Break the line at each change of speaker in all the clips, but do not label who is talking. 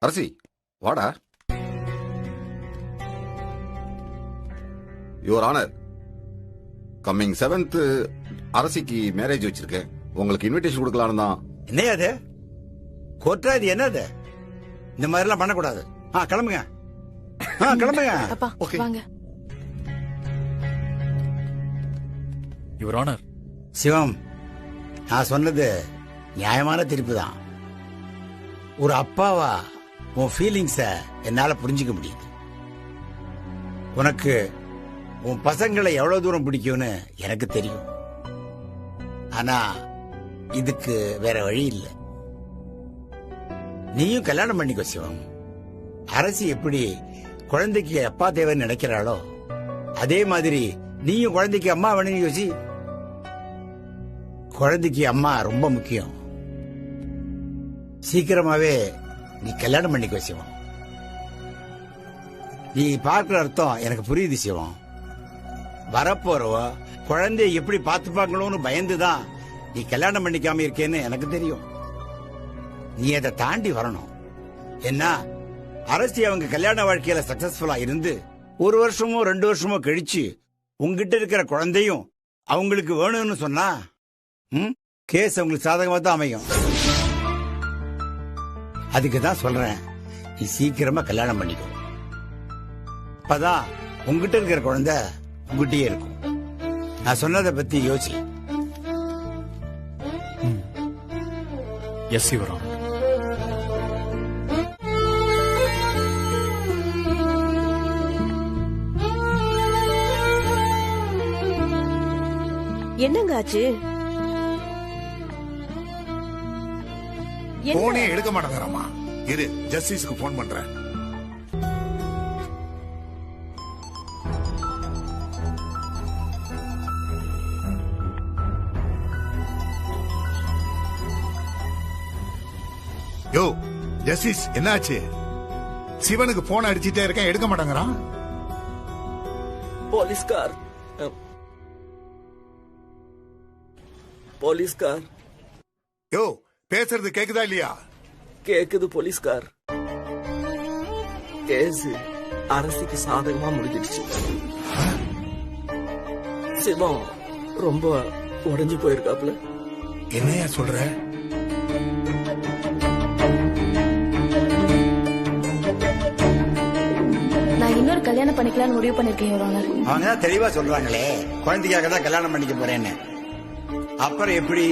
அரசி வாடா. Your honour, coming 7th அரசிக்கு marriage வச்சிருக்கேன். உங்களுக்கு இன்விடேஷன் கொடுக்கலான்னு தான்.
என்னையா அது? கோர்ட்டா இது என்னது? இந்த மாதிரி எல்லாம் பண்ணக்கூடாது. கிளம்புங்க. கிளம்புங்க.
அப்பா வாங்க.
Your honour.
சிவம், நான் சொன்னது நியாயமான தீர்ப்பு தான். ஒரு அப்பாவா உன் ஃபீலிங்ஸ என்னால புரிஞ்சுக்க முடியுது. உனக்கு உன் பசங்களை எவ்வளவு தூரம் பிடிக்கும்னு எனக்கு தெரியும். ஆனா இதுக்கு வேற வழி இல்லை. நீயும் கல்யாணம் பண்ணிக்கோ சிவம். அரசி எப்படி குழந்தைக்கு அப்பா தேவைன்னு நினைக்கிறாளோ அதே மாதிரி நீயும் குழந்தைக்கு அம்மா வேணும்னு யோசி. குழந்தைக்கு அம்மா ரொம்ப முக்கியம். சீக்கிரமாவே நீ கல்யாணம் பண்ணிக்கோ சிவம். நீ பார்க்கிற அர்த்தம் எனக்கு புரியுது சிவம். வரப்போறவ குழந்தைய எப்படி பார்த்துப்பாங்களோன்னு பயந்துதான் நீ கல்யாணம் பண்ணிக்காம இருக்கேன்னு எனக்கு தெரியும். நீ அதை தாண்டி வரணும். என்ன அரசி அவங்க கல்யாண வாழ்க்கையில சக்சஸ்ஃபுல்லா இருந்து 1 வருஷமோ 2 வருஷமோ கழிச்சு உங்ககிட்ட இருக்கிற குழந்தையும் அவங்களுக்கு வேணும்னு சொன்னா கேஸ் அவங்களுக்கு சாதகமா தான் அமையும். அதுக்கு தான் சொல்றேன், நீ சீக்கிரமா கல்யாணம் பண்ணிக்கோ. அப்பதான் உங்ககிட்ட இருக்கிற குழந்தை உங்ககிட்டயே இருக்கும். நான் சொன்னதை பத்தி யோசி.
Yes your honour.
என்னங்க ஆச்சு?
போனே எடுக்க மாட்டேங்கிறாமா. இரு, ஜஸ்டிஸ்க்கு போன் பண்றேன். யோ ஜஸ்டிஸ், என்னாச்சு? சிவனுக்கு போன் அடிச்சிட்டே இருக்கேன், எடுக்க மாட்டேங்கிறான்.
போலீஸ்கார்.
யோ பேசுறது கேக்குதா இல்லையா?
கேக்குது போலீஸ்கார். கேஸ் அரசிக்கு சாதகமா முடிஞ்சிடுச்சு. சிவம் ரொம்ப உடைஞ்சு போயிருக்காப்ல.
என்னையா சொல்ற?
நான் இன்னொரு கல்யாணம் பண்ணிக்கலாம்னு முடிவு பண்ணிருக்கேன் யுவர் ஆனர்.
அவங்க தான் தெளிவா சொல்றாங்களே, குழந்தைக்காக தான் கல்யாணம் பண்ணிக்க போறேன்னு. அப்புறம் எப்படி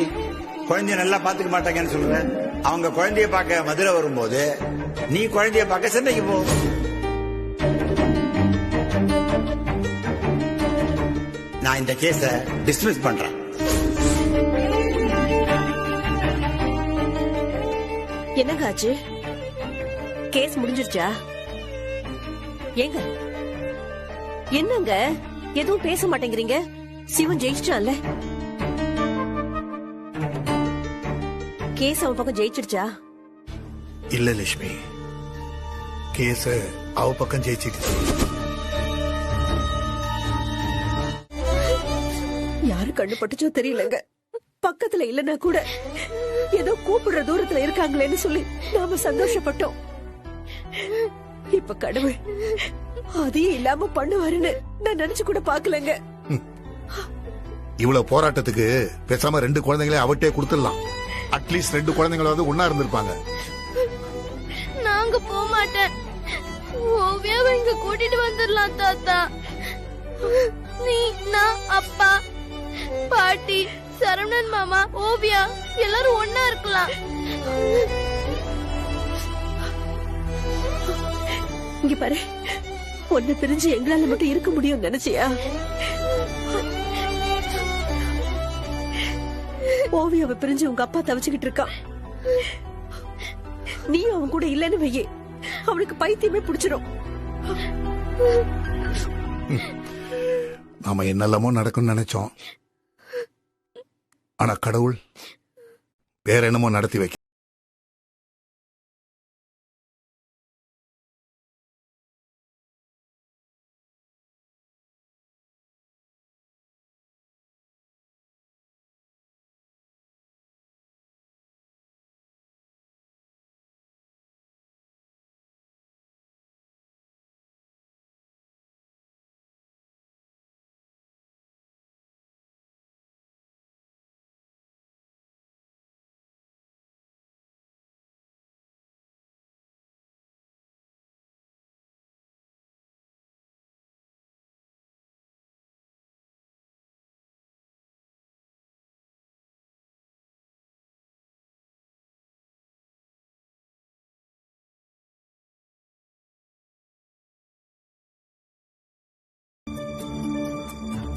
குழந்தைய நல்லா பாத்துக்க மாட்டாங்கன்னு சொல்றேன்? அவங்க குழந்தைய பார்க்க மதுரை வரும்போது நீ குழந்தைய பார்க்க சென்னைக்கு போ. நான் இந்த கேஸ டிஸ்மிஸ் பண்றேன்.
என்னங்க ஆச்சு? கேஸ் முடிஞ்சிருச்சா? ஏங்க என்னங்க எதுவும் பேச மாட்டேங்கிறீங்க? சிவன் ஜெயிச்சிட்டான்ல? கேஸ் அவன் பக்கம் ஜெயிச்சிடுச்சா?
இல்ல லட்சுமி, கேஸ் அவ பக்கம் ஜெயிச்சிடுச்சு.
யாரு கண்ணு பட்டுச்சோ தெரியலங்க. பக்கத்துல இல்லன்னா கூட ஏதோ கூப்பிடுற தூரத்துல இருக்காங்களேன்னு சொல்லி நாம சந்தோஷப்பட்டோம். இப்ப கடவுள் அதையும் இல்லாம பண்ணுவாருன்னு நான் நினைச்சு கூட பாக்கலங்க.
இவ்வளவு போராட்டத்துக்கு பேசாம 2 குழந்தைங்களே அவட்டே கொடுத்துடலாம். அட்லீஸ்ட் 2 குழந்தைங்களாவது ஒன்னா இருந்திருப்பாங்க.
நாங்க போக மாட்டேன். ஓவியாவை இங்க கூட்டிட்டு வந்துடலாம் தாத்தா. நீ, நான், அப்பா, பாட்டி, சரவணன் மாமா, ஓவியா எல்லாரும் ஒன்னா இருக்கலாம். இங்க பாரு, ஒன்னு பிரிஞ்சு எங்களால மட்டும் இருக்க முடியும் நினைச்சியா? ஓவியாவை பிரிஞ்சு உங்க அப்பா தவிச்சுக்கிட்டு இருக்கான். நீ அவன் கூட இல்லன்னு வையே, அவனுக்கு பைத்தியமே பிடிச்சிடும்.
நாம என்னெல்லாமோ நடக்கும்னு நினைச்சோம். ஆனா கடவுள் வேற என்னமோ நடத்தி வைக்க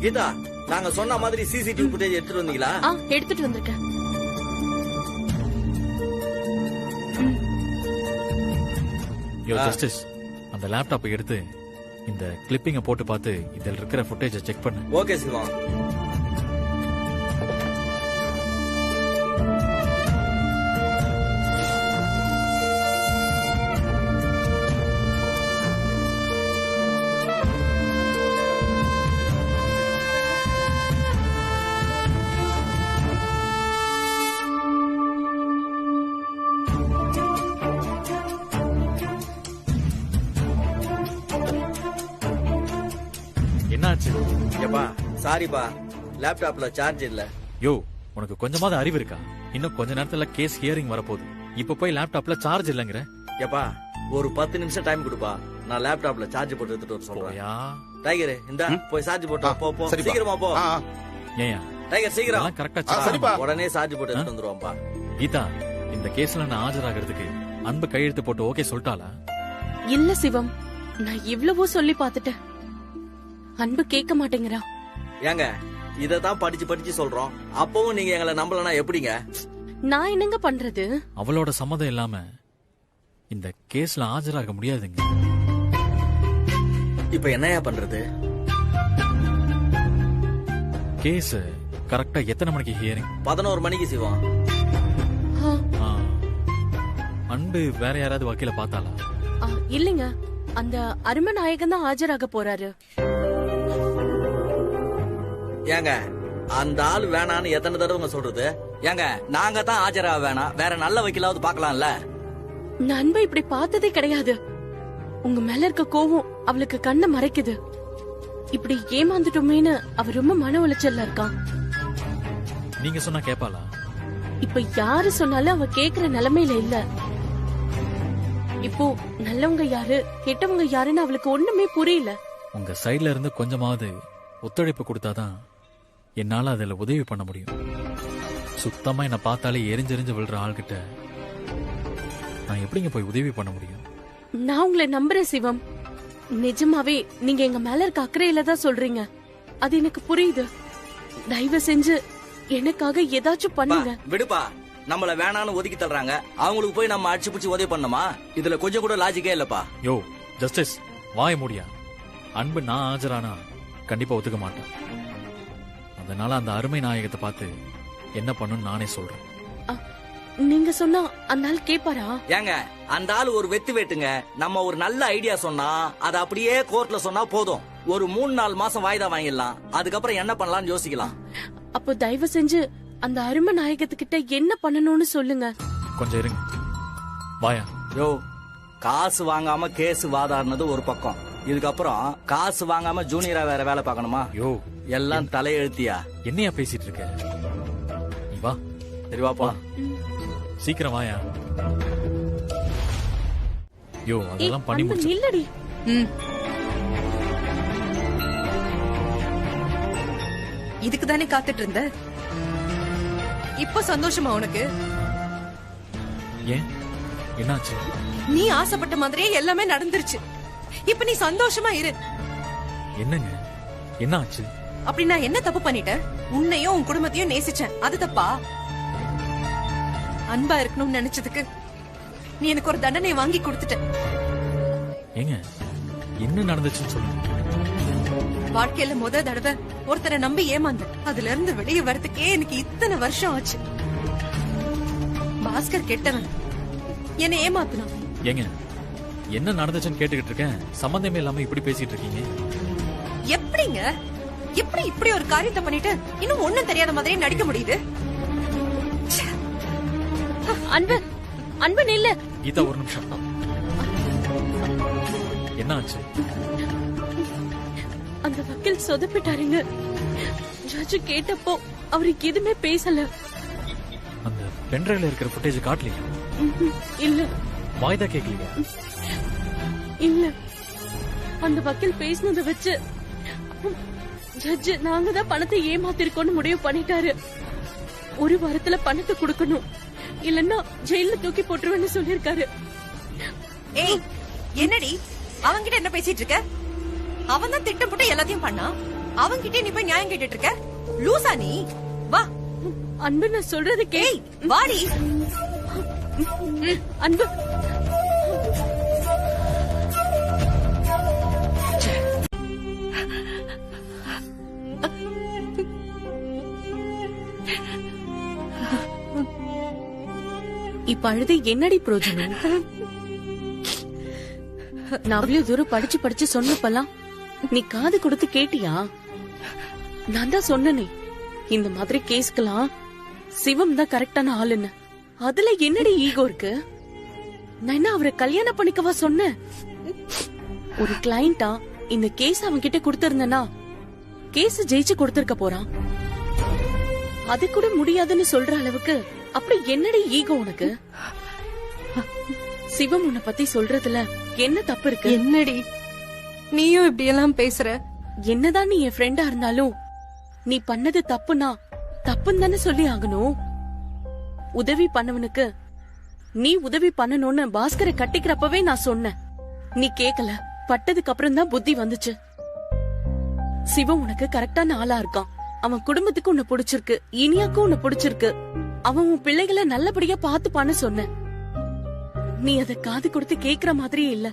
கீதா, நாங்க சொன்ன மாதிரி சிசிடிவி ஃபுட்டேஜ் எடுத்துட்டு வந்தீங்களா?
எடுத்துட்டு வந்திருக்கேன்.
யோ ஜஸ்டிஸ், அந்த லேப்டாப்பை எடுத்து இந்த கிளிப்பிங்க போட்டு பார்த்து இதில் இருக்கிற ஃபுட்டேஜை செக் பண்ணு.
ஓகே சிவம்.
என்னாச்சு?
ஏப்பா சாரிப்பா, லேப்டாப்ல சார்ஜ் இல்ல.
யோ, உனக்கு கொஞ்சமாவது அறிவு இருக்கா? இன்னும் கொஞ்ச நேரத்துல கேஸ் ஹியரிங் வரப்போகுது. இப்ப போய் லேப்டாப்ல சார்ஜ் இல்லங்கிற?
ஏப்பா ஒரு 10 நிமிஷம் டைம் கொடுப்பா, நான் லேப்டாப்ல சார்ஜ் போட்டு எடுத்துட்டு வர சொல்றேன்.
போயா
டைகர், இந்த போய் சார்ஜ் போட்டு போ போ.
சரிப்பா.
சீக்கிரமா போ.
ஏயா
டைகர் சீக்கிரம்.
இதெல்லாம் கரெக்டா
ஆ, சரிப்பா.
உடனே சார்ஜ் போட்டு எடுத்துட்டு வந்துருவான்பா.
கீதா, இந்த கேஸ்ல நான் ஆஜராகிறதுக்கு அன்பு கையெழுத்து போட்டு ஓகே சொல்லிட்டாளா?
இல்ல சிவம், நான் இவ்வளவோ சொல்லி பாத்துட்டேன். அன்பு கேட்க மாட்டேங்கிறா.
ஏங்க இததான் படிச்சு படிச்சு சொல்றோம், அப்பவும் நீங்க எங்களை நம்பலனா எப்படிங்க?
நான் என்னங்க பண்றது?
அவளோட சம்மதம் இல்லாம இந்த கேஸ்ல ஆஜராக முடியாதுங்க.
இப்ப என்னையா பண்றது?
கேஸ் கரெக்டா எத்தனை மணிக்கு ஹியரிங்?
11 மணிக்கு சிவம்.
அன்பு வேற யாராவது வக்கீல பார்த்தாளா?
இல்லைங்க, அந்த அரும நாயகன் தான் ஆஜராக போறாரு.
ஏங்க அந்த ஆள் வேணான்னு எத்தனை தடவைங்க சொல்றது? ஏங்க நாங்க தான் ஆஜராக வேணாம், வேற நல்ல வக்கீலாவது பாக்கலாம்ல.
நான் அன்பை இப்படி பார்த்ததே கிடையாது. உங்க மேல இருக்க கோவம் அவளுக்கு கண்ணை மறைக்குது. இப்படி ஏமாந்துட்டோமேன்னு அவ ரொம்ப மன உளைச்சல்ல இருக்கான்.
நீங்க சொன்னா கேப்பாளா?
இப்ப யாரு சொன்னாலும் அவ கேக்குற நிலைமையில இல்ல. இப்போ நல்லவங்க யாரு கெட்டவங்க யாருன்னு அவளுக்கு ஒண்ணுமே புரியல.
உங்க சைடுல இருந்து கொஞ்சமாவது ஒத்துழைப்பு கொடுத்தாதான் என்னால அதுல உதவி பண்ண முடியும். சுத்தமா என்ன பார்த்தாலே எரிஞ்செரிஞ்சு விழுற ஆள்கிட்ட நான் எப்படிங்க போய் உதவி பண்ண முடியும்?
நான் உங்களை நம்புறேன் சிவம். நிஜமாவே நீங்க எங்க மேல இருக்க அக்கறையில தான் சொல்றீங்க. அது எனக்கு புரியுது. தயவு செஞ்சு எனக்காக ஏதாச்சும் பண்ணுங்க.
விடுப்பா, நம்மள வேணான்னு ஒதுக்கி தள்ளுறாங்க, அவங்களுக்கு போய் நம்ம அடிச்சு பிடிச்சி உதவி பண்ணணுமா? இதுல கொஞ்சம் கூட லாஜிக்கே இல்லப்பா.
யோ ஜஸ்டிஸ், வாய முடியா? அன்பு நான் ஆஜரானா கண்டிப்பா ஒத்துக்க மாட்டேன். அதனால அந்த அருமை நாயகத்தை பார்த்து என்ன பண்ணுன்னு நானே சொல்றேன்.
நீங்க சொன்னா அந்த ஆள் கேப்பாரா?
ஏங்க அந்த ஆள் ஒரு வெத்து வெட்டுங்க. நம்ம ஒரு நல்ல ஐடியா சொன்னா அதை அப்படியே கோர்ட்ல சொன்னா போதும். ஒரு 3-4 மாசம் வாய்தா வாங்கிடலாம். அதுக்கப்புறம் என்ன பண்ணலாம்னு யோசிக்கலாம்.
அப்போ தயவு செஞ்சு அந்த அருமை நாயகத்துக்கிட்ட என்ன பண்ணணும்னு சொல்லுங்க.
கொஞ்சம் இருங்க. வாயா.
யோ, காசு வாங்காம கேஸ் வாதாடுனது ஒரு பக்கம், இதுக்கப்புறம் காசு வாங்காம ஜூனியரா வேற வேலை பார்க்கணுமா?
யோ,
எல்லாம் தலையெழுத்தியா?
என்னையா பேசிட்டு இருக்க? நீ வா.
சரி வாப்பா.
சீக்கிரம் வாயா. யோ, அதெல்லாம் பண்ணி
அன்பு,
முடிச்சு.
நில்லடி.
இதுக்கு தானே காத்துட்டு இருந்த? இப்போ சந்தோஷமா உனக்கு?
ஏன், என்னாச்சு?
நீ ஆசைப்பட்ட மாதிரியே எல்லாமே நடந்துருச்சு. இப்ப நீ சந்தோஷமா இரு.
என்னங்க, என்னாச்சு?
அப்படி நான் என்ன தப்பு பண்ணிட்டேன்? உன்னையும் உன் குடும்பத்தையும் நேசிச்சேன், அது தப்பா? அன்பா இருக்கணும்னு நினைச்சதுக்கு நீ எனக்கு ஒரு தண்டனை வாங்கி கொடுத்துட்ட.
ஏங்க, என்ன நடந்துச்சுன்னு சொல்லுங்க.
வாழ்க்கையில முத தடவை ஒருத்தரை நம்பி ஏமாந்த, அதுல இருந்து வெளியே வரதுக்கே எனக்கு இத்தனை வருஷம் ஆச்சு. பாஸ்கர் கெட்டவன், என்னை ஏமாத்தினான்.
ஏங்க, என்ன நடந்துச்சுன்னு கேட்டுக்கிட்டு இருக்கேன், சம்பந்தமே இல்லாம இப்படி பேசிட்டு இருக்கீங்க.
எப்படிங்க இப்படி ஒரு காரியத்தை பண்ணிட்டு இன்னும் ஒண்ணும் தெரியாத மாதிரியே நடிக்க முடியுது?
அன்பு, அன்பு நில்லு.
கீதா, ஒரு நிமிஷம். என்ன ஆச்சு?
அந்த வக்கீல் சொதப்பிட்டாருங்க. ஜட்ஜ் கேட்டப்போ அவருக்கு எதுவுமே பேசல.
அந்த பென்ட்ரைவ்ல இருக்கிற ஃபுட்டேஜ் காட்டலையா?
இல்ல.
வாய்தா கேட்கலையா?
இல்ல. அந்த வக்கீல் பேசினதை வச்சு ஜட்ஜ் நாங்க தான் பணத்தை ஏமாத்திருக்கோம்னு முடிவு பண்ணிட்டாரு. 1 வாரத்துல பணத்தை கொடுக்கணும், இல்லன்னா ஜெயில தூக்கி போட்டுருவேன்னு சொல்லிருக்காரு.
ஏய், என்னடி அவன்கிட்ட என்ன பேசிட்டு இருக்க? அவன் தான் திட்டம் போட்டு எல்லாத்தையும் பண்ணா.
அவன்கிட்ட நீ போய் நியாயம் கேட்டுட்டு இருக்க? லூசா நீ? வா
அன்பு, நான் சொல்றது
ஏய் வாடி.
அன்பு, இப்ப அழுது என்னடி பிரயோஜனம்? நான் அவ்வளவு தூரம் படிச்சு படிச்சு சொன்னப்பெல்லாம் நீ காது கொடுத்து கேட்டியா? நான் தான் சொன்னனே, இந்த மாதிரி கேஸ்க்கெல்லாம் சிவம் தான் கரெக்டான ஆளுன்னு. அதுல என்னடி ஈகோ இருக்கு? நான் என்ன அவரை கல்யாணம் பண்ணிக்கவா சொன்னேன்? ஒரு கிளையண்டா இந்த கேஸ் அவன் கிட்ட கொடுத்திருந்தனா கேஸ் ஜெயிச்சு கொடுத்திருக்க போறான். அது கூட முடியாதுன்னு சொல்ற அளவுக்கு அப்படி என்னடி ஈகோ உனக்கு? சிவம் உன்னை பத்தி சொல்றதுல என்ன தப்பு இருக்கு?
என்னடி நீயும் இப்படி எல்லாம் பேசுற?
என்னதான் நீ என் ஃப்ரெண்டா இருந்தாலும் நீ பண்ணது தப்புனா தப்புன்னு தானே சொல்லி ஆகணும். உதவி பண்ணவனுக்கு நீ உதவி பண்ணணும்னு பாஸ்கரை கட்டிக்கிறப்பவே நான் சொன்னேன். நீ கேக்கல. பட்டதுக்கு அப்புறம் தான் புத்தி வந்துச்சு. சிவம் உனக்கு கரெக்டான ஆளா இருக்கான். அவன் குடும்பத்துக்கு உன்னை பிடிச்சிருக்கு, இனியாக்கும் உன்னை பிடிச்சிருக்கு. அவன் உன் பிள்ளைகளை நல்லபடியா பாத்துப்பான்னு சொன்ன. நீ அத காது கொடுத்து கேக்குற மாதிரியே இல்ல.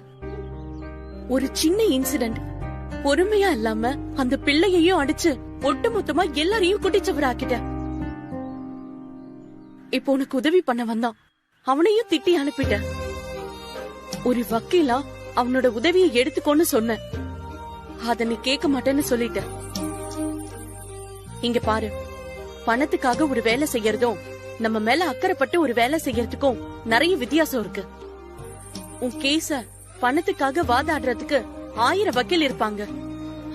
ஒரு சின்ன இன்சிடென்ட் பொறுமையா இல்லாம அந்த பிள்ளையையும் அடிச்சு ஒட்டுமொத்தமா எல்லாரையும் குட்டிச்சவராக்கிட்ட. இப்போ உனக்கு உதவி பண்ண வந்தான், அவனையும் திட்டி அனுப்பிட்ட. ஒரு வக்கீலா அவனோட உதவியை எடுத்துக்கோன்னு சொன்ன. அத நீ கேட்க மாட்டேன்னு சொல்லிட்ட. இங்க பாரு, பணத்துக்காக ஒரு வேலை செய்யறதும் நம்ம மேல அக்கறைப்பட்டு ஒரு வேலை செய்யறதுக்கும் நிறைய வித்தியாசம் இருக்கு. உன் கேஸ பணத்துக்காக வாதாடுறதுக்கு 1000 வக்கீல் இருப்பாங்க.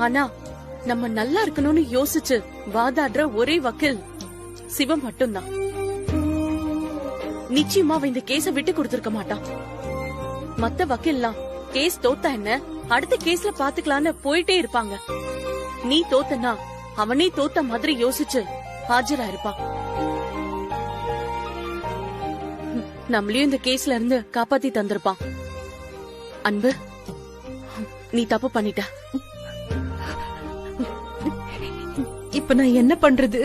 ஆனா நம்ம நல்லா இருக்கணும்னு யோசிச்சு வாதாடுற ஒரே வக்கீல் சிவம் மட்டும்தான். நிச்சயமா அவன் இந்த கேஸ விட்டு கொடுத்திருக்க மாட்டான். மத்த வக்கீல்லாம் கேஸ் தோத்தா என்ன, அடுத்த கேஸ்ல பாத்துக்கலான்னு போயிட்டே இருப்பாங்க. நீ தோத்தனா அவனே தோத்த மாதிரி யோசிச்சு ஆஜரா இருப்பான். நம்மளையும் இந்த கேஸ்ல இருந்து காப்பாத்தி தந்திருப்பான். அன்பு, நீ தப்பு பண்ணிட்ட.
இப்ப நான் என்ன பண்றது?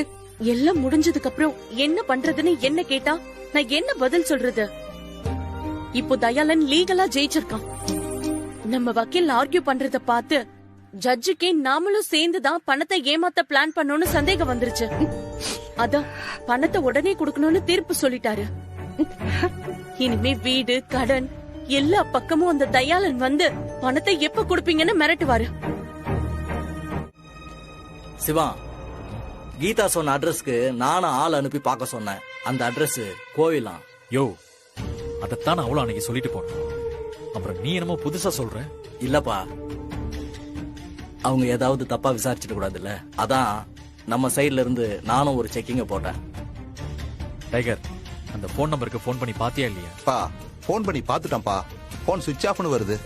எல்லாம் முடிஞ்சதுக்கு அப்புறம் என்ன பண்றதுன்னு என்ன கேட்டா நான் என்ன பதில் சொல்றது? இப்போ தயாளன் லீகலா ஜெயிச்சிருக்கான். நம்ம வக்கீல் ஆர்கியூ பண்றத பார்த்து ஜட்ஜுக்கே நாமளும் சேர்ந்துதான் பணத்தை ஏமாத்த பிளான் பண்ணோம்னு சந்தேகம் வந்துருச்சு. அதான் பணத்தை உடனே கொடுக்கணும்னு தீர்ப்பு சொல்லிட்டாரு. இனிமே வீடு கடன் எல்லா பக்கமும் அந்த தயாளன் வந்து பணத்தை எப்ப கொடுப்பீங்கன்னு மிரட்டுவாரு.
சிவா, கீதா சொன்ன அட்ரஸ்க்கு நானும் ஆள் அனுப்பி பார்க்க சொன்னேன். அந்த அட்ரஸ் கோவிலாம்.
யோ, அதத்தான் அவ்வளவு அன்னைக்கு சொல்லிட்டு போனேன். அப்புறம் நீ என்னமோ புதுசா சொல்ற?
இல்லப்பா, அவங்க ஏதாவது தப்பா விசாரிச்சிட கூடாதுல்ல, அதான் நம்ம சைடுல இருந்து நானும் ஒரு செக்கிங்க போட்டேன்.
டைகர், அந்த போன் நம்பருக்கு போன் பண்ணி பாத்தியா இல்லையா?
பா, போன் பண்ணி பாத்துட்டேன்ப்பா. போன் சுவிட்ச் ஆஃப்னு வருது.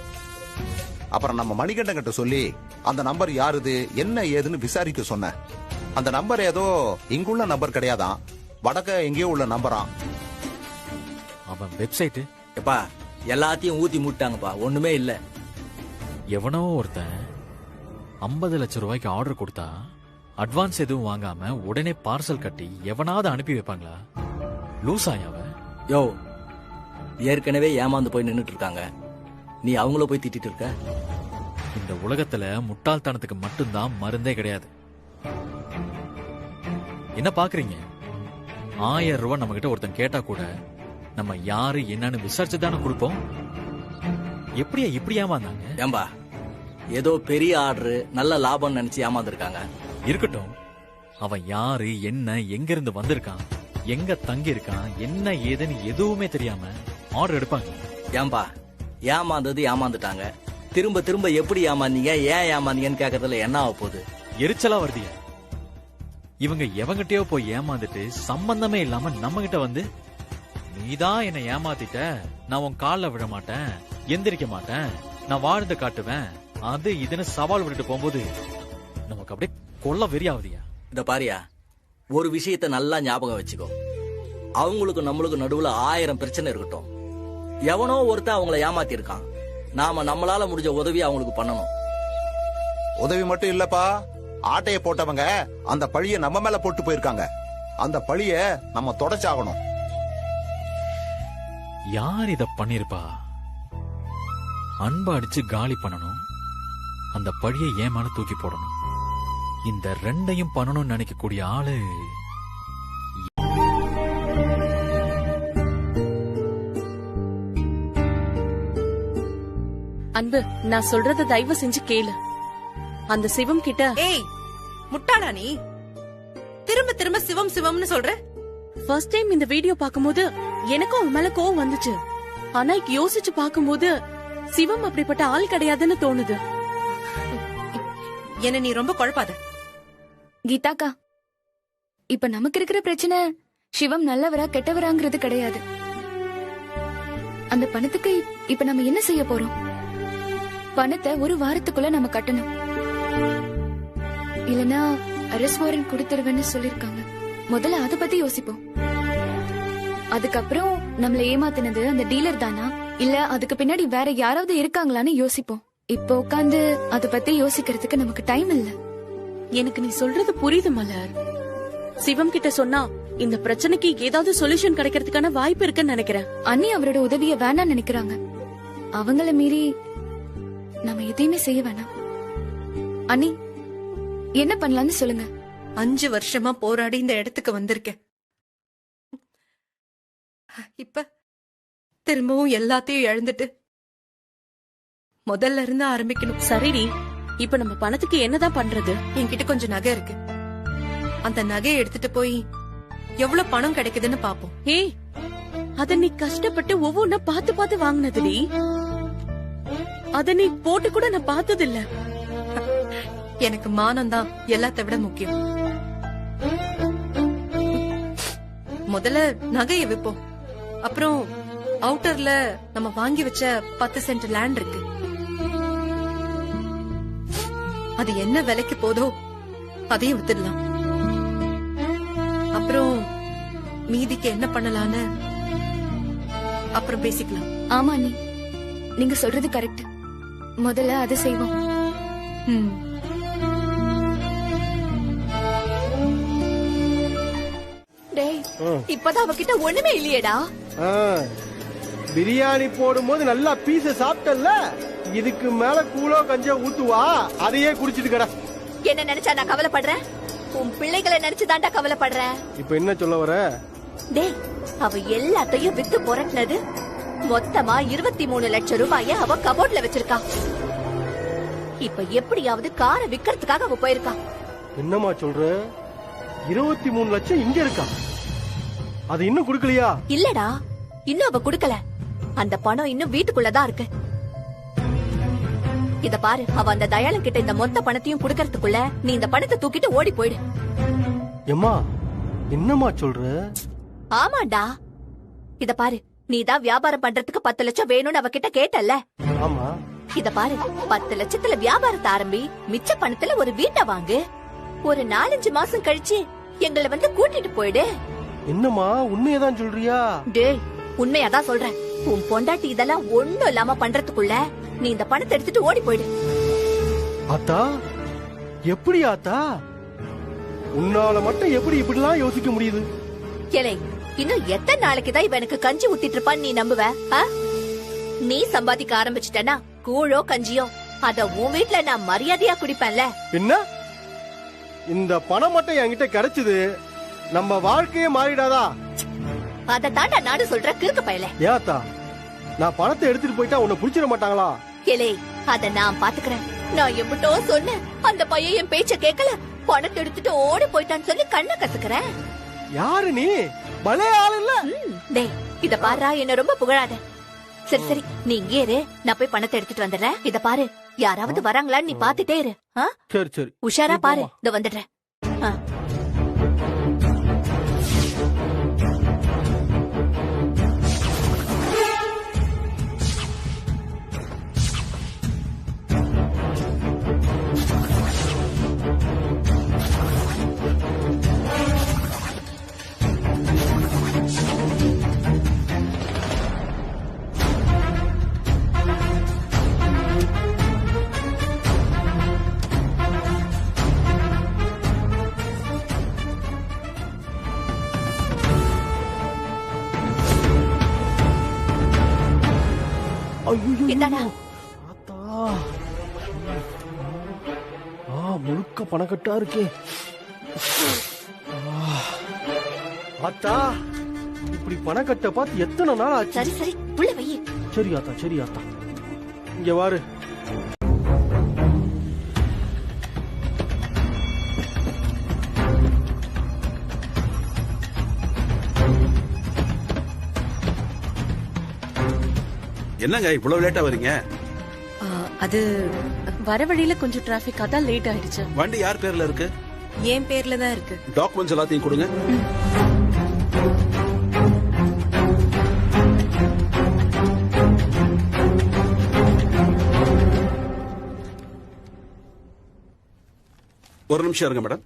அப்புறம் நம்ம மணிகண்டன் கிட்ட சொல்லி அந்த நம்பர் யாருது என்ன ஏதுன்னு விசாரிக்க சொன்னேன். அந்த நம்பர் ஏதோ இங்குள்ள நம்பர் கிடையாதான், வடக்க எங்கேயோ உள்ள நம்பராம்.
அவன் வெப்சைட்
எப்பா எல்லாத்தையும் ஊத்தி முட்டாங்கப்பா, ஒண்ணுமே இல்ல.
எவனோ ஒருத்தன் 50 லட்சம் ரூபாய்க்கு ஆர்டர் கொடுத்தா அட்வான்ஸ் எதுவும் வாங்காம உடனே பார்சல் கட்டி எவனாவது அனுப்பி வைப்பாங்களா? லூசாயாவ?
யோ, ஏற்கனவே ஏமாந்து போய் நின்னுட்டு இருக்காங்க, நீ அவங்கள போய் திட்டிட்டு இருக்க?
இந்த உலகத்துல முட்டாள்தனத்துக்கு மட்டும்தான் மருந்தே கிடையாது. என்ன பாக்குறீங்க? 1000 ரூபாய் நம்ம கிட்ட ஒருத்தன் கேட்டா கூட நம்ம யாரு என்னன்னு விசாரிச்சுதானே கொடுப்போம். எப்படியா இப்படி ஏமாந்தாங்க?
ஏம்பா, ஏதோ பெரிய ஆர்டர் நல்ல லாபம் நினைச்சு ஏமாந்துருக்காங்க.
இருக்கட்டும், அவன் யாரு என்ன எங்க இருந்து வந்திருக்கான் எங்க தங்கி இருக்கான் என்ன ஏதுன்னு எதுவுமே தெரியாம ஆர்டர் எடுப்பாங்க.
ஏம்பா, ஏமாந்தது ஏமாந்துட்டாங்க, திரும்ப திரும்ப எப்படி ஏமாந்தீங்க ஏன் ஏமாந்தீங்கன்னு கேக்குறதுல என்ன ஆக போகுது?
எரிச்சலா வருதியா? இவங்க எவங்கிட்டயோ போய் ஏமாந்துட்டு சம்பந்தமே இல்லாம நம்ம கிட்ட வந்து நீதான் என்ன ஏமாத்திட்ட, நான் உன் கால்ல விழ மாட்டேன், எந்திரிக்க மாட்டேன், நான் வாழ்ந்து காட்டுவேன், அது இதுன்னு சவால் விட்டுட்டு போகும்போது நமக்கு அப்படியே கொல்ல வெறியாவதியா?
இத பாரியா, ஒரு விஷயத்த நல்லா ஞாபகம் வச்சுக்கோ. அவங்களுக்கு நம்மளுக்கு நடுவுல 1000 பிரச்சனை இருக்கட்டும், எவனோ ஒருத்தன் அவங்கள ஏமாத்தி இருக்கான். நாம நம்மளால முடிஞ்ச உதவி அவங்களுக்கு பண்ணணும்.
உதவி மட்டும் இல்லப்பா, ஆட்டைய போட்டவங்க அந்த பழிய நம்ம மேல போட்டு போயிருக்காங்க. அந்த பழிய நம்ம தொடச்சாகணும்.
யார் இத பண்ணிருப்பா? அன்பை அடிச்சு காலி பண்ணணும், அந்த பழியை ஏன் மேல தூக்கி போடணும். இந்த ரெண்டையும் பண்ணணும்னு நினைக்கக்கூடிய ஆளு
அன்பு, நான் சொல்றத தயவு செஞ்சு கேளு. அந்த சிவம் கிட்ட
ஏய் முட்டாளா நீ? திரும்ப திரும்ப சிவம் சிவம்னு சொல்ற?
ஃபர்ஸ்ட் டைம் இந்த வீடியோ பாக்கும்போது எனக்கும் அவன் மேல கோவம் வந்துச்சு. ஆனா யோசிச்சு பாக்கும்போது சிவம் அப்படிப்பட்ட ஆள் கிடையாதுன்னு தோணுது.
என்ன நீ ரொம்ப குழப்பாத.
கீதாக்கா, இப்ப நமக்கு இருக்கிற பிரச்சனை சிவம் நல்லவரா கெட்டவராங்கிறது கிடையாது. அந்த பணத்துக்கு இப்ப நம்ம என்ன செய்ய போறோம்? பணத்தை ஒரு வாரத்துக்குள்ள நம்ம கட்டணும், இல்லனா அரெஸ்ட் வாரண்ட் கொடுத்துருவேன்னு சொல்லிருக்காங்க. முதல்ல அத பத்தி யோசிப்போம். அதுக்கப்புறம் நம்மள ஏமாத்தினது அந்த டீலர் தானா, இல்ல அதுக்கு பின்னாடி வேற யாராவது இருக்காங்களான்னு யோசிப்போம். இப்ப உட்காந்து அத பத்தி யோசிக்கிறதுக்கு நமக்கு டைம் இல்ல.
எனக்கு நீ சொல்றது புரியுது மலர். சிவம் கிட்ட சொன்னா இந்த பிரச்சனைக்கு ஏதாவது சொல்யூஷன் கிடைக்கிறதுக்கான வாய்ப்பு இருக்குன்னு நினைக்கிறேன்.
அண்ணி அவரோட உதவிய வேணாம் நினைக்கிறாங்க. அவங்கள மீறி நம்ம எதையுமே செய்ய வேணாம். அண்ணி என்ன பண்ணலாம்னு சொல்லுங்க.
5 வருஷமா போராடி இந்த இடத்துக்கு வந்திருக்கேன். இப்ப திரும்பவும் எல்லாத்தையும் இழந்துட்டு முதல்ல இருந்து ஆரம்பிக்கணும்.
சரிடி, இப்ப நம்ம பணத்துக்கு என்னதான் பண்றது?
என்கிட்ட கொஞ்சம் நகை இருக்கு. அந்த நகையை எடுத்துட்டு போய் எவ்வளவு பணம் கிடைக்குதுன்னு பாப்போம்.
ஏய், அத நீ கஷ்டப்பட்டு ஒவ்வொன்னா பார்த்து பார்த்து வாங்கினதுடி. அத நீ போட்டு கூட நான் பார்த்தது இல்ல.
எனக்கு மானம் தான் எல்லாத்தை விட முக்கியம். முதல்ல நகையை விப்போம். அப்புறம் அவுட்டர்ல நம்ம வாங்கி வச்ச 10 சென்ட் லேண்ட் இருக்கு. அது என்ன விலைக்கு போதோ அதையும் வித்துடலாம். அப்புறம் மீதிக்கு என்ன பண்ணலான்னு அப்புறம் பேசிக்கலாம்.
ஆமா அண்ணி, நீங்க சொல்றது கரெக்ட். முதல்ல அதை செய்வோம்.
டேய், இப்பதான் அவகிட்ட ஒண்ணுமே இல்லையேடா.
பிரியாணி போடும்போது நல்லா பீஸ சாப்பிட்டல்ல, இதுக்கு மேல கூலோ கஞ்சா ஊத்துவா, அதையே குடிச்சிட்டு கடை.
என்ன நினைச்சா நான் கவலைப்படுறேன்? உன் பிள்ளைகளை நினைச்சுதான்டா கவலைப்படுறேன்.
இப்ப என்ன சொல்ல வர?
டேய், அவ எல்லாத்தையும் வித்து புரட்டினது மொத்தமா 23 லட்சம் ரூபாய அவ கபோர்ட்ல வச்சிருக்கா. இப்ப எப்படியாவது காரை விக்கிறதுக்காக அவ போயிருக்கா.
என்னமா சொல்ற? 23 லட்சம் இங்க இருக்கா? அது இன்னும் குடுக்கலையா?
இல்லடா, இன்னும் அவ குடுக்கல. அந்த பணம் இன்னும் வீட்டுக்குள்ளதான் இருக்கு. இத பாரு, அவ அந்த தயாளன் கிட்ட இந்த மொத்த பணத்தையும் குடுக்கறதுக்குள்ள நீ இந்த பணத்தை தூக்கிட்டு ஓடி போயிடு.
எம்மா, என்னமா சொல்ற?
ஆமாண்டா, இத பாரு, நீதான் வியாபாரம் பண்றதுக்கு 10 லட்சம் வேணும்னு அவகிட்ட கேட்டல்ல.
ஆமா.
இத பாரு, 10 லட்சத்துல வியாபாரத்தை ஆரம்பி, மிச்ச பணத்துல ஒரு வீட்டை வாங்கு. ஒரு 4-5 மாசம் கழிச்சு எங்களை வந்து கூட்டிட்டு போயிடு.
என்னமா, உண்மையதான் சொல்றியா?
டேய், உண்மையாதான் சொல்றேன். உன் பொண்டாட்டி இதெல்லாம் ஒண்ணும் இல்லாம பண்றதுக்குள்ள நீ இந்த பணத்தை எடுத்துட்டு ஓடி போயிடு.
ஆத்தா, எப்படி ஆத்தா? உன்னால மட்டும் எப்படி இப்படிலாம் யோசிக்க முடியுது?
கேளை, இன்னும் எத்தனை நாளைக்குதான் இவ எனக்கு கஞ்சி ஊத்திட்டு இருப்பான்னு நீ நம்புவ? நீ சம்பாதிக்க ஆரம்பிச்சிட்டனா கூழோ கஞ்சியோ அத உன் வீட்டுல நான் மரியாதையா குடிப்பேன்ல.
என்ன, இந்த பணம் மட்டும் என்கிட்ட கிடைச்சது நம்ம வாழ்க்கையே மாறிடாதா?
அதை தாண்டா நாடு சொல்ற கிறுக்கு பயல.
ஏத்தா, நான் பணத்தை எடுத்துட்டு போயிட்டா உன்னை புடிச்சிட மாட்டாங்களா?
கேளே, அத நான் பாத்துக்கிறேன். நான் எப்பட்டோ சொன்னேன், அந்த பையன் என் பேச்ச கேட்கல, பணத்தை எடுத்துட்டு ஓடி போயிட்டான்னு சொல்லி கண்ணை கத்துக்கிறேன்.
யாரு நீ? பலே ஆள் இல்ல.
டேய், இத பாரு, என்ன ரொம்ப புகழாத. சரி சரி, நீ இங்கே இரு, நான் போய் பணத்தை எடுத்துட்டு வந்துடுறேன். இத பாரு, யாராவது வராங்களான்னு நீ பாத்துட்டே இரு.
சரி சரி,
உஷாரா பாரு. இத வந்துடுறேன். இந்தாடா.
ஆத்தா. முழுக்க பணக்கட்டா இருக்கே. ஆத்தா, இப்படி பணக்கட்டை பார்த்து எத்தனை நாள் ஆச்சு?
சரி சரி உள்ள வை.
சரி ஆத்தா, சரி ஆத்தா. இங்க வாரு.
என்னங்க இவ்வளவு லேட்டா வரீங்க?
அது வர வழியில கொஞ்சம் டிராபிக், அதான் லேட் ஆயிடுச்சு.
வண்டி யார் பேர்ல இருக்கு?
என் பேர்ல தான் இருக்கு.
டாக்குமெண்ட்ஸ் எல்லாத்தையும் கொடுங்க. ஒரு நிமிஷம் இருங்க மேடம்.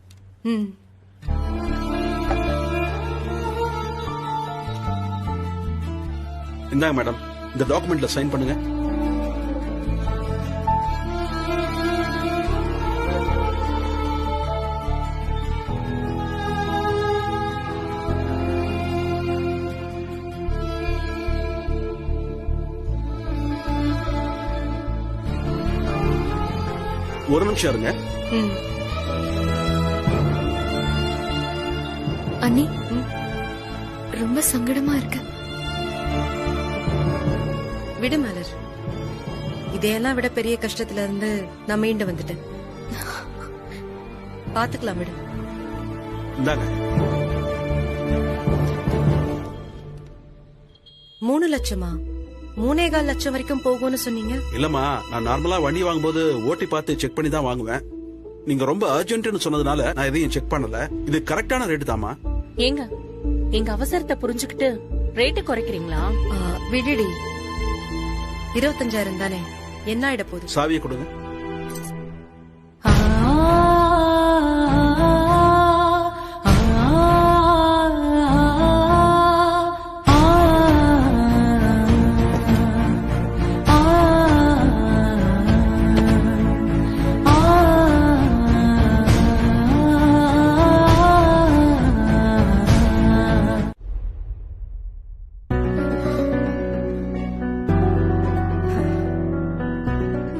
இந்தாங்க மேடம், இந்த டாக்குமெண்ட்ல சைன் பண்ணுங்க. ஒரு நிமிஷம் இருங்க.
அண்ணி, ரொம்ப சங்கடமா இருக்கு.
விடு மலர், இதையெல்லாம் விட பெரிய கஷ்டத்துல இருந்து நான் மீண்டு வந்துட்டேன். பாத்துக்கலாம், விடு.
இந்தாங்க.
3 லட்சமா? 3.25 லட்சம் வரைக்கும் போகும்னு சொன்னீங்க.
இல்லம்மா, நான் நார்மலா வண்டி வாங்கும்போது ஓட்டி பார்த்து செக் பண்ணி தான் வாங்குவேன். நீங்க ரொம்ப அர்ஜென்ட்னு சொன்னதுனால நான் எதையும் செக் பண்ணல. இது கரெக்டான ரேட்டு தாமா.
ஏங்க, எங்க அவசரத்தை புரிஞ்சுக்கிட்டு ரேட்டு குறைக்கிறீங்களா?
விடுடி, 25,000 தானே, என்ன ஆயிட போகுது?
சாவியை கொடுங்க.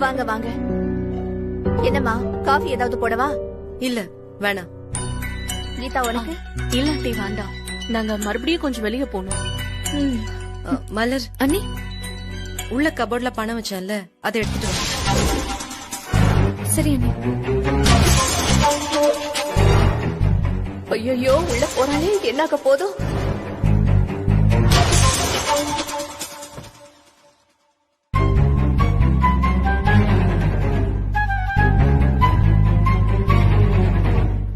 வாங்க வாங்க. என்னம்மா, காஃபி ஏதாவது போடவா?
இல்ல, வேணாம்.
கீதா, உனக்கு?
இல்லாட்டி வேண்டாம், நாங்க மறுபடியும் கொஞ்சம் வெளியே போனோம்.
மலர்
அண்ணி,
உள்ள கபோர்ட்ல பணம் வச்சான்ல, அதை எடுத்துட்டு வா.
சரி அண்ணி.
ஐயோ, உள்ள போறானே, என்னாக்க போதும்?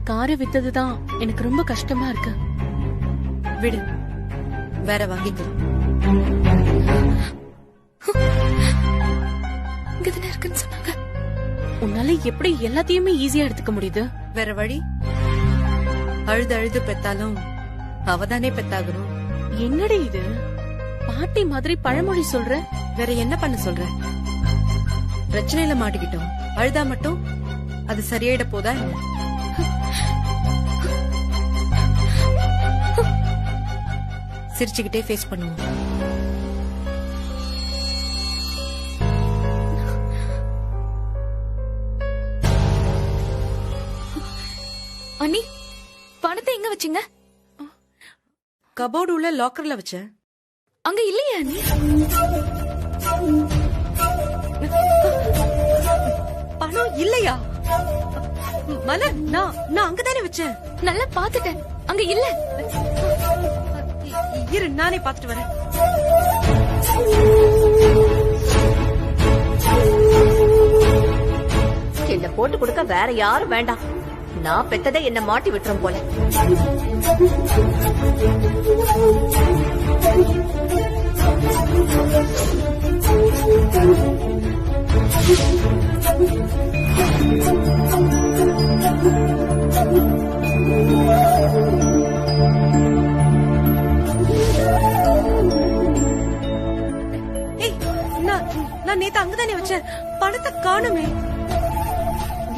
காரை வித்ததுதான் எனக்கு ரொம்ப கஷ்டமா இருக்கு.
விடு, வேற வாங்கிக்கலாம்.
இங்கதானே இருக்குன்னு சொன்னாங்க.
உன்னால எப்படி எல்லாத்தையுமே ஈஸியா எடுத்துக்க முடியுது?
வேற வழி. அழுது அழுது பெத்தாலும் அவதானே பெத்தாகணும்.
என்னடி இது, பாட்டி மாதிரி பழமொழி சொல்ற?
வேற என்ன பண்ண சொல்ற? பிரச்சனையில மாட்டிக்கிட்டோம், அழுதா மட்டும் அது சரியாயிட போதா என்ன? சிரிச்சுக்கிட்டே ஃபேஸ் பண்ணுவோம்.
அண்ணி, பணத்தை எங்க வச்சீங்க?
கபோர்டு உள்ள லாக்கர்ல வச்சேன்.
அங்க இல்லையா அண்ணி?
பணம் இல்லையா? மலர், நான் அங்கதானே வச்சேன்.
நல்லா பாத்துட்டேன், அங்க இல்ல.
இரு, நானே பாத்துட்டு வரேன்.
என்ன போட்டு கொடுக்க வேற யாரும் வேண்டாம். நான் பெத்ததை என்ன மாட்டி விட்டுரும் போல.
நான் நேத்து அங்கதானே வச்சேன், பணத்தை காணுமே.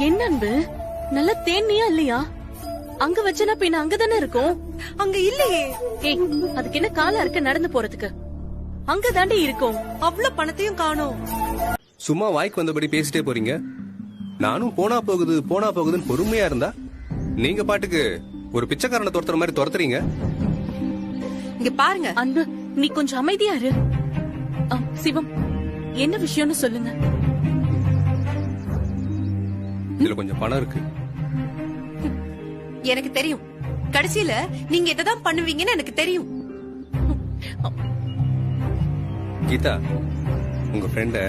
என்ன அன்பு, நல்ல தேனியா இல்லையா? அங்க வச்சனா பின்ன அங்கதானே இருக்கும்.
அங்க இல்லையே.
ஏய், அதுக்கு என்ன காலா இருக்க நடந்து போறதுக்கு?
அங்க தாண்டி இருக்கும். அவ்வளவு பணத்தையும் காணோம்.
சும்மா வாய்க்கு வந்தபடி பேசிட்டே போறீங்க. நானும் போனா போகுதுன்னு பொறுமையா இருந்தா நீங்க பாட்டுக்கு ஒரு பிச்சைக்காரனை துரத்துற மாதிரி துரத்துறீங்க.
இங்க பாருங்க
அன்பு, நீ கொஞ்சம் அமைதியா இரு. சிவம், என்ன விஷயம்னு சொல்லுங்க.
இதுல கொஞ்சம் பணம் இருக்கு.
எனக்கு தெரியும். கடைசியில நீங்க இததான் பண்ணுவீங்கன்னு எனக்கு தெரியும்.
கீதா, உங்க ஃப்ரெண்ட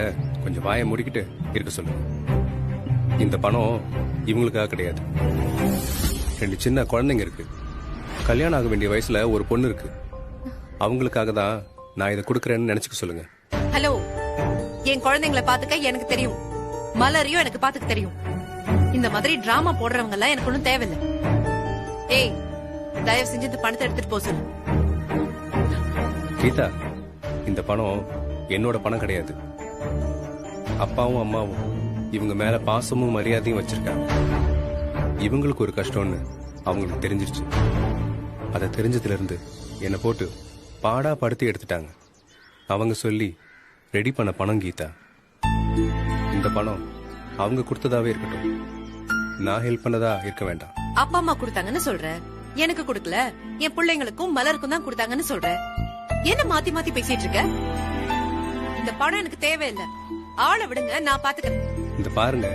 கொஞ்சம் வாயை முடிக்கிட்டு இருக்க சொல்லுங்க. இந்த பணம் இவங்களுக்காக கிடையாது. 2 சின்ன குழந்தைங்க இருக்கு. கல்யாணம் ஆக வேண்டிய வயசுல ஒரு பொண்ணு இருக்கு. அவங்களுக்காக தான் நான் இதை கொடுக்கறேன்னு நினைச்சுக்க சொல்லுங்க.
ஹலோ, என் குழந்தைங்களை பாத்துக்க எனக்கு தெரியும். மலரையும் எனக்கு பாத்துக்க தெரியும். இந்த மாதிரி டிராமா போடுறவங்க எல்லாம் எனக்கு ஒண்ணும் தேவையில்லை. ஏய், தயவு செஞ்சு இந்த பணத்தை எடுத்துட்டு போக சொல்லு.
கீதா, இந்த பணம் என்னோட பணம் கிடையாது. அப்பாவும் அம்மாவும் இவங்க மேல பாசமும் மரியாதையும் வச்சிருக்காங்க. இவங்களுக்கு ஒரு கஷ்டம்னு அவங்களுக்கு தெரிஞ்சிருச்சு. அதை தெரிஞ்சதுல இருந்து என்னை போட்டு பாடா படுத்தி எடுத்துட்டாங்க. அவங்க சொல்லி ரெடி பண்ண பணம் கீதா. இந்த பணம் அவங்க கொடுத்ததாவே இருக்கட்டும். நான் ஹெல்ப் பண்ணதா இருக்க வேண்டாம்.
அப்பா அம்மா கொடுத்தாங்கன்னு சொல்ற, எனக்கு கொடுக்கல, என் பிள்ளைங்களுக்கும் மலருக்கும் தான் கொடுத்தாங்கன்னு சொல்ற. என்ன மாத்தி மாத்தி பேசிட்டு இருக்க? இந்த பணம் எனக்கு தேவையில்லை. ஆளை விடுங்க, நான் பாத்துக்கிறேன்.
இந்த பாருங்க,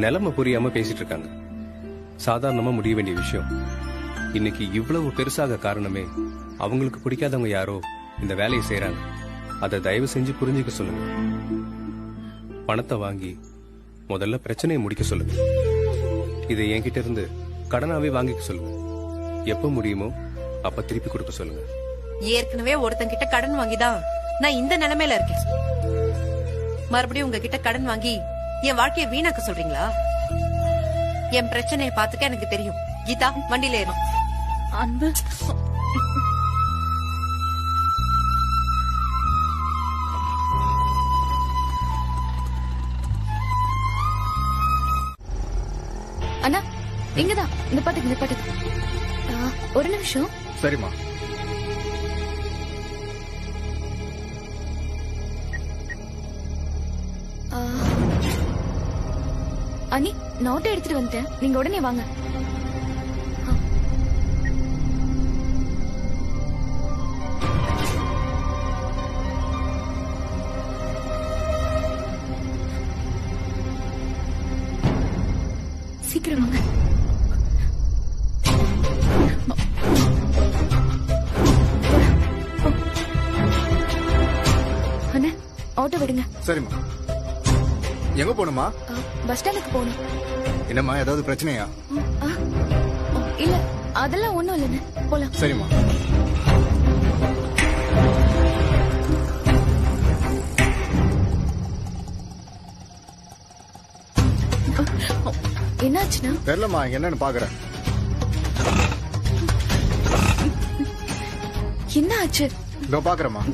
நிலைமை புரியாம பேசிட்டு இருக்காங்க. சாதாரணமா முடிய வேண்டிய விஷயம். இன்னைக்கு இவ்வளவு பெருசாக காரணமே அவங்களுக்கு பிடிக்காதவங்க யாரோ இந்த வேலையை செய்யறாங்க. அதை தயவு செஞ்சு புரிஞ்சுக்க சொல்லுங்க. பணத்தை வாங்கி முதல்ல பிரச்சனையை முடிக்க சொல்லுங்க. இதை என்கிட்ட இருந்து கடனாவே வாங்கிக்க சொல்லுங்க. எப்ப முடியுமோ அப்ப திருப்பி கொடுக்க சொல்லுங்க.
ஏற்கனவே ஒருத்தன் கிட்ட கடன் வாங்கிதான் நான் இந்த நிலைமையில இருக்கேன். மறுபடியும் உங்ககிட்ட கடன் வாங்கி என் வாழ்க்கையை வீணாக்க சொல்றீங்களா? என் பிரச்சனையை பாத்துக்க எனக்கு தெரியும். கீதா, வண்டியில ஏறும்.
அன்பு,
அண்ணா, இங்கதான். இந்த பாட்டுக்கு ஒரு நிமிஷம்.
சரிம்மா.
அண்ணி, நோட்டை எடுத்துட்டு வந்துட்டேன். நீங்க உடனே வாங்க. சீக்கிரம் வாங்க. அண்ணா, ஆட்டோ விடுங்க.
சரிம்மா. எங்க போகணுமா?
பஸ் ஸ்டாண்டுக்கு போகணும்.
என்னம்மா, ஏதாவது பிரச்சனையா?
இல்ல, அதெல்லாம் ஒண்ணும் இல்லைன்னு. போலாம்.
சரிம்மா.
என்னாச்சுன்னா?
தெரியலம்மா, என்னன்னு பாக்குறேன்.
என்ன ஆச்சு?
இதோ பாக்குறேம்மா.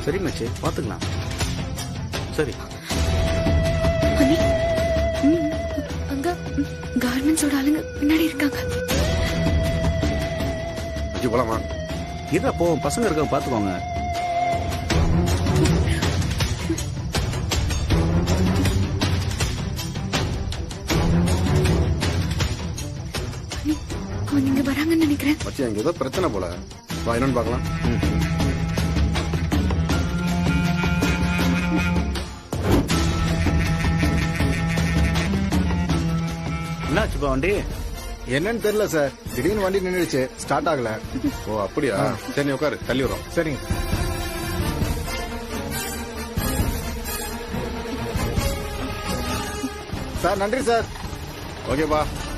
சரி மச்சி, பாத்துக்கலாம். சரி.
அங்க கார்மெண்ட்ஸோட ஆளுங்க பின்னாடி இருக்காங்க.
போலாமா?
இதா போ, பசங்க இருக்க பாத்துக்கோங்க.
நீங்க வராங்கன்னு நினைக்கிறேன்.
மச்சி, அங்க ஏதோ பிரச்சனை போல. வா, என்னன்னு பாக்கலாம்.
என்னாச்சுப்பா வண்டி?
என்னன்னு தெரியல சார். திடீர்னு வண்டி நின்றுச்சு, ஸ்டார்ட் ஆகல. ஓ அப்படியா? சரி, நீ உட்காரு, தள்ளி வரும். சரிங்க சார். நன்றி சார். ஓகேப்பா.